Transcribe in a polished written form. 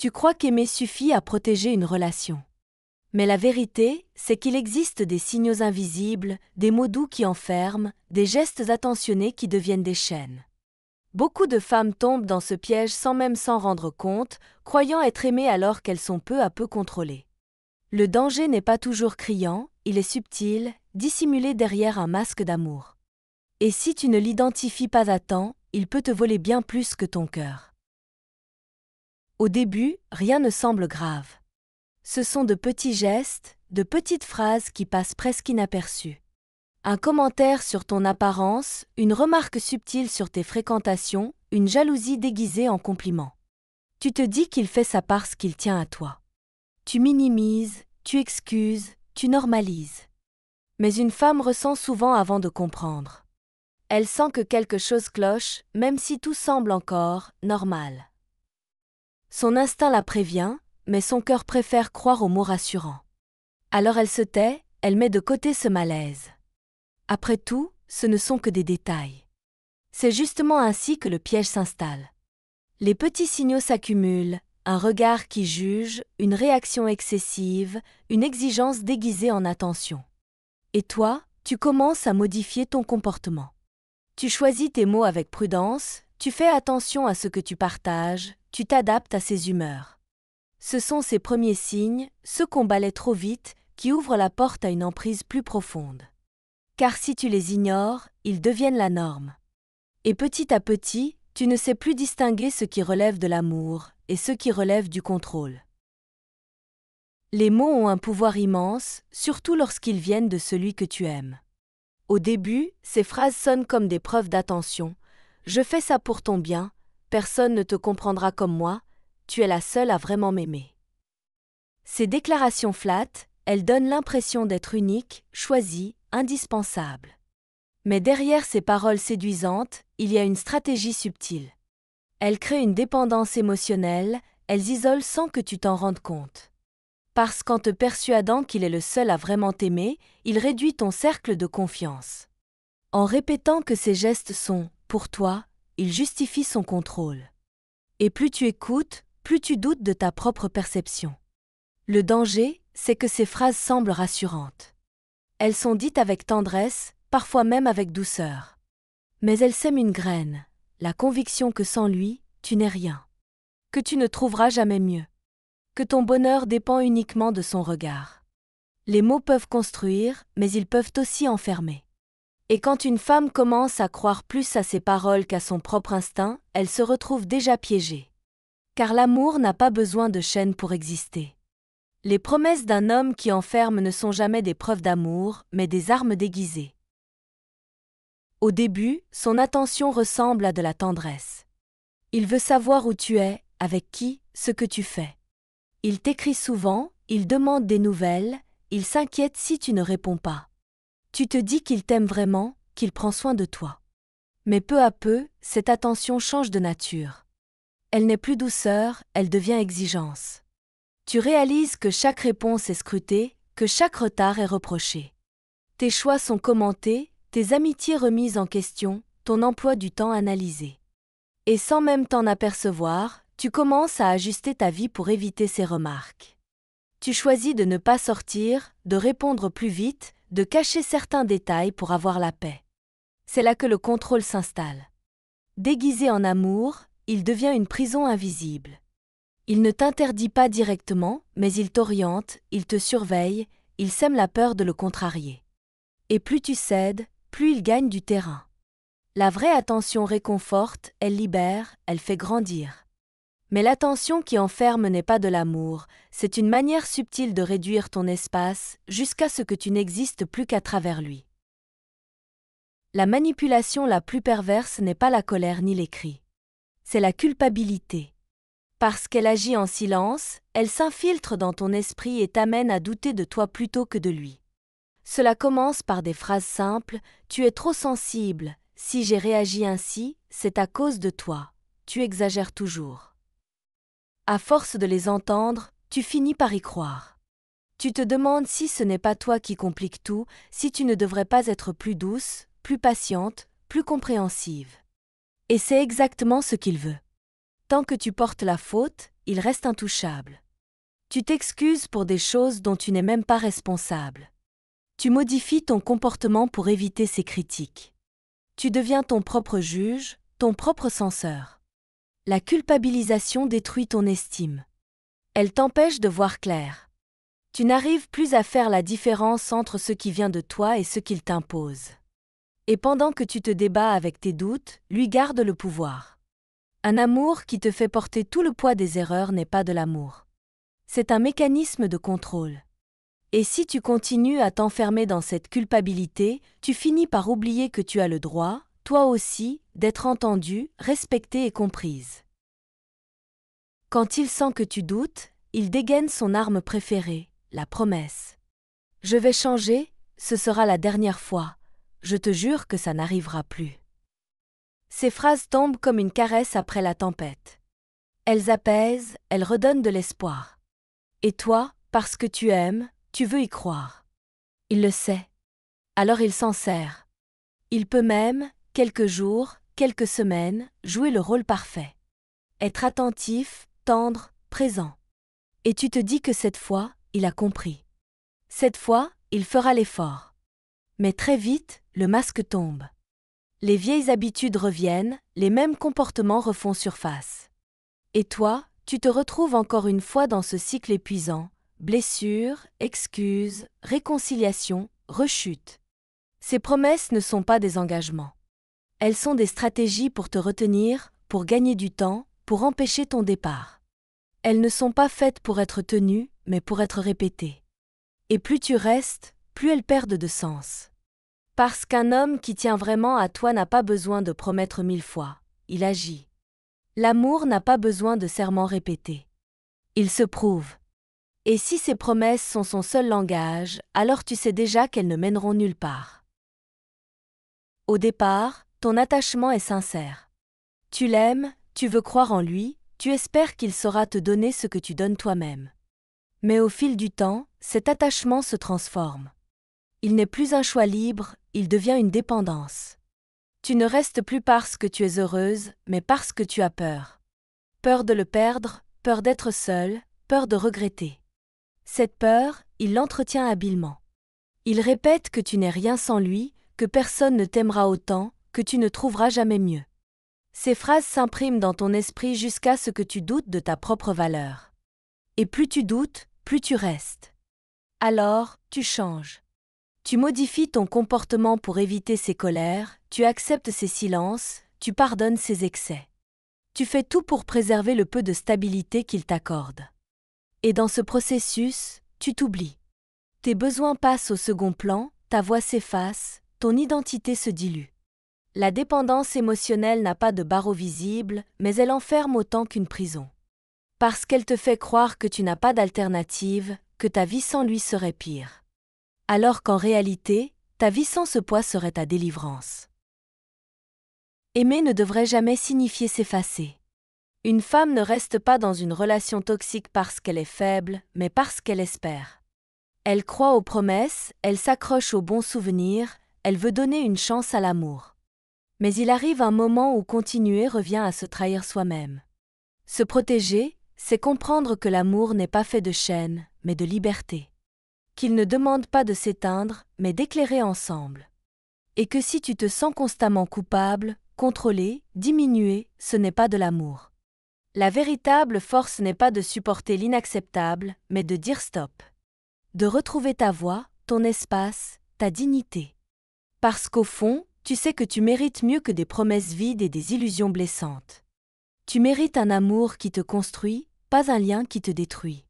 Tu crois qu'aimer suffit à protéger une relation. Mais la vérité, c'est qu'il existe des signaux invisibles, des mots doux qui enferment, des gestes attentionnés qui deviennent des chaînes. Beaucoup de femmes tombent dans ce piège sans même s'en rendre compte, croyant être aimées alors qu'elles sont peu à peu contrôlées. Le danger n'est pas toujours criant, il est subtil, dissimulé derrière un masque d'amour. Et si tu ne l'identifies pas à temps, il peut te voler bien plus que ton cœur. Au début, rien ne semble grave. Ce sont de petits gestes, de petites phrases qui passent presque inaperçues. Un commentaire sur ton apparence, une remarque subtile sur tes fréquentations, une jalousie déguisée en compliment. Tu te dis qu'il fait ça parce qu'il tient à toi. Tu minimises, tu excuses, tu normalises. Mais une femme ressent souvent avant de comprendre. Elle sent que quelque chose cloche, même si tout semble encore normal. Son instinct la prévient, mais son cœur préfère croire aux mots rassurants. Alors elle se tait, elle met de côté ce malaise. Après tout, ce ne sont que des détails. C'est justement ainsi que le piège s'installe. Les petits signaux s'accumulent, un regard qui juge, une réaction excessive, une exigence déguisée en attention. Et toi, tu commences à modifier ton comportement. Tu choisis tes mots avec prudence, tu fais attention à ce que tu partages, tu t'adaptes à ses humeurs. Ce sont ces premiers signes, ceux qu'on balaie trop vite, qui ouvrent la porte à une emprise plus profonde. Car si tu les ignores, ils deviennent la norme. Et petit à petit, tu ne sais plus distinguer ce qui relève de l'amour et ce qui relève du contrôle. Les mots ont un pouvoir immense, surtout lorsqu'ils viennent de celui que tu aimes. Au début, ces phrases sonnent comme des preuves d'attention. « Je fais ça pour ton bien, personne ne te comprendra comme moi, tu es la seule à vraiment m'aimer. » Ces déclarations flattent, elles donnent l'impression d'être unique, choisie, indispensable. Mais derrière ces paroles séduisantes, il y a une stratégie subtile. Elles créent une dépendance émotionnelle, elles isolent sans que tu t'en rendes compte. Parce qu'en te persuadant qu'il est le seul à vraiment t'aimer, il réduit ton cercle de confiance. En répétant que ses gestes sont « pour toi », il justifie son contrôle. Et plus tu écoutes, plus tu doutes de ta propre perception. Le danger, c'est que ces phrases semblent rassurantes. Elles sont dites avec tendresse, parfois même avec douceur. Mais elles sèment une graine, la conviction que sans lui, tu n'es rien. Que tu ne trouveras jamais mieux. Que ton bonheur dépend uniquement de son regard. Les mots peuvent construire, mais ils peuvent aussi enfermer. Et quand une femme commence à croire plus à ses paroles qu'à son propre instinct, elle se retrouve déjà piégée. Car l'amour n'a pas besoin de chaînes pour exister. Les promesses d'un homme qui enferme ne sont jamais des preuves d'amour, mais des armes déguisées. Au début, son attention ressemble à de la tendresse. Il veut savoir où tu es, avec qui, ce que tu fais. Il t'écrit souvent, il demande des nouvelles, il s'inquiète si tu ne réponds pas. Tu te dis qu'il t'aime vraiment, qu'il prend soin de toi. Mais peu à peu, cette attention change de nature. Elle n'est plus douceur, elle devient exigence. Tu réalises que chaque réponse est scrutée, que chaque retard est reproché. Tes choix sont commentés, tes amitiés remises en question, ton emploi du temps analysé. Et sans même t'en apercevoir, tu commences à ajuster ta vie pour éviter ces remarques. Tu choisis de ne pas sortir, de répondre plus vite, de cacher certains détails pour avoir la paix. C'est là que le contrôle s'installe. Déguisé en amour, il devient une prison invisible. Il ne t'interdit pas directement, mais il t'oriente, il te surveille, il sème la peur de le contrarier. Et plus tu cèdes, plus il gagne du terrain. La vraie attention réconforte, elle libère, elle fait grandir. Mais l'attention qui enferme n'est pas de l'amour, c'est une manière subtile de réduire ton espace jusqu'à ce que tu n'existes plus qu'à travers lui. La manipulation la plus perverse n'est pas la colère ni les cris. C'est la culpabilité. Parce qu'elle agit en silence, elle s'infiltre dans ton esprit et t'amène à douter de toi plutôt que de lui. Cela commence par des phrases simples « Tu es trop sensible, si j'ai réagi ainsi, c'est à cause de toi, tu exagères toujours ». À force de les entendre, tu finis par y croire. Tu te demandes si ce n'est pas toi qui compliques tout, si tu ne devrais pas être plus douce, plus patiente, plus compréhensive. Et c'est exactement ce qu'il veut. Tant que tu portes la faute, il reste intouchable. Tu t'excuses pour des choses dont tu n'es même pas responsable. Tu modifies ton comportement pour éviter ses critiques. Tu deviens ton propre juge, ton propre censeur. La culpabilisation détruit ton estime. Elle t'empêche de voir clair. Tu n'arrives plus à faire la différence entre ce qui vient de toi et ce qu'il t'impose. Et pendant que tu te débats avec tes doutes, lui garde le pouvoir. Un amour qui te fait porter tout le poids des erreurs n'est pas de l'amour. C'est un mécanisme de contrôle. Et si tu continues à t'enfermer dans cette culpabilité, tu finis par oublier que tu as le droit, toi aussi, d'être entendue, respectée et comprise. Quand il sent que tu doutes, il dégaine son arme préférée, la promesse. Je vais changer, ce sera la dernière fois. Je te jure que ça n'arrivera plus. Ces phrases tombent comme une caresse après la tempête. Elles apaisent, elles redonnent de l'espoir. Et toi, parce que tu aimes, tu veux y croire. Il le sait. Alors il s'en sert. Il peut même, quelques jours, quelques semaines, jouer le rôle parfait. Être attentif, tendre, présent. Et tu te dis que cette fois, il a compris. Cette fois, il fera l'effort. Mais très vite, le masque tombe. Les vieilles habitudes reviennent, les mêmes comportements refont surface. Et toi, tu te retrouves encore une fois dans ce cycle épuisant. Blessures, excuses, réconciliation, rechute. Ces promesses ne sont pas des engagements. Elles sont des stratégies pour te retenir, pour gagner du temps, pour empêcher ton départ. Elles ne sont pas faites pour être tenues, mais pour être répétées. Et plus tu restes, plus elles perdent de sens. Parce qu'un homme qui tient vraiment à toi n'a pas besoin de promettre 1000 fois, il agit. L'amour n'a pas besoin de serments répétés. Il se prouve. Et si ces promesses sont son seul langage, alors tu sais déjà qu'elles ne mèneront nulle part. Au départ, ton attachement est sincère. Tu l'aimes, tu veux croire en lui, tu espères qu'il saura te donner ce que tu donnes toi-même. Mais au fil du temps, cet attachement se transforme. Il n'est plus un choix libre, il devient une dépendance. Tu ne restes plus parce que tu es heureuse, mais parce que tu as peur. Peur de le perdre, peur d'être seule, peur de regretter. Cette peur, il l'entretient habilement. Il répète que tu n'es rien sans lui, que personne ne t'aimera autant, que tu ne trouveras jamais mieux. Ces phrases s'impriment dans ton esprit jusqu'à ce que tu doutes de ta propre valeur. Et plus tu doutes, plus tu restes. Alors, tu changes. Tu modifies ton comportement pour éviter ses colères, tu acceptes ses silences, tu pardonnes ses excès. Tu fais tout pour préserver le peu de stabilité qu'il t'accorde. Et dans ce processus, tu t'oublies. Tes besoins passent au second plan, ta voix s'efface, ton identité se dilue. La dépendance émotionnelle n'a pas de barreaux visibles, mais elle enferme autant qu'une prison. Parce qu'elle te fait croire que tu n'as pas d'alternative, que ta vie sans lui serait pire. Alors qu'en réalité, ta vie sans ce poids serait ta délivrance. Aimer ne devrait jamais signifier s'effacer. Une femme ne reste pas dans une relation toxique parce qu'elle est faible, mais parce qu'elle espère. Elle croit aux promesses, elle s'accroche aux bons souvenirs, elle veut donner une chance à l'amour. Mais il arrive un moment où continuer revient à se trahir soi-même. Se protéger, c'est comprendre que l'amour n'est pas fait de chaînes, mais de liberté. Qu'il ne demande pas de s'éteindre, mais d'éclairer ensemble. Et que si tu te sens constamment coupable, contrôlé, diminué, ce n'est pas de l'amour. La véritable force n'est pas de supporter l'inacceptable, mais de dire stop. De retrouver ta voix, ton espace, ta dignité. Parce qu'au fond, tu sais que tu mérites mieux que des promesses vides et des illusions blessantes. Tu mérites un amour qui te construit, pas un lien qui te détruit.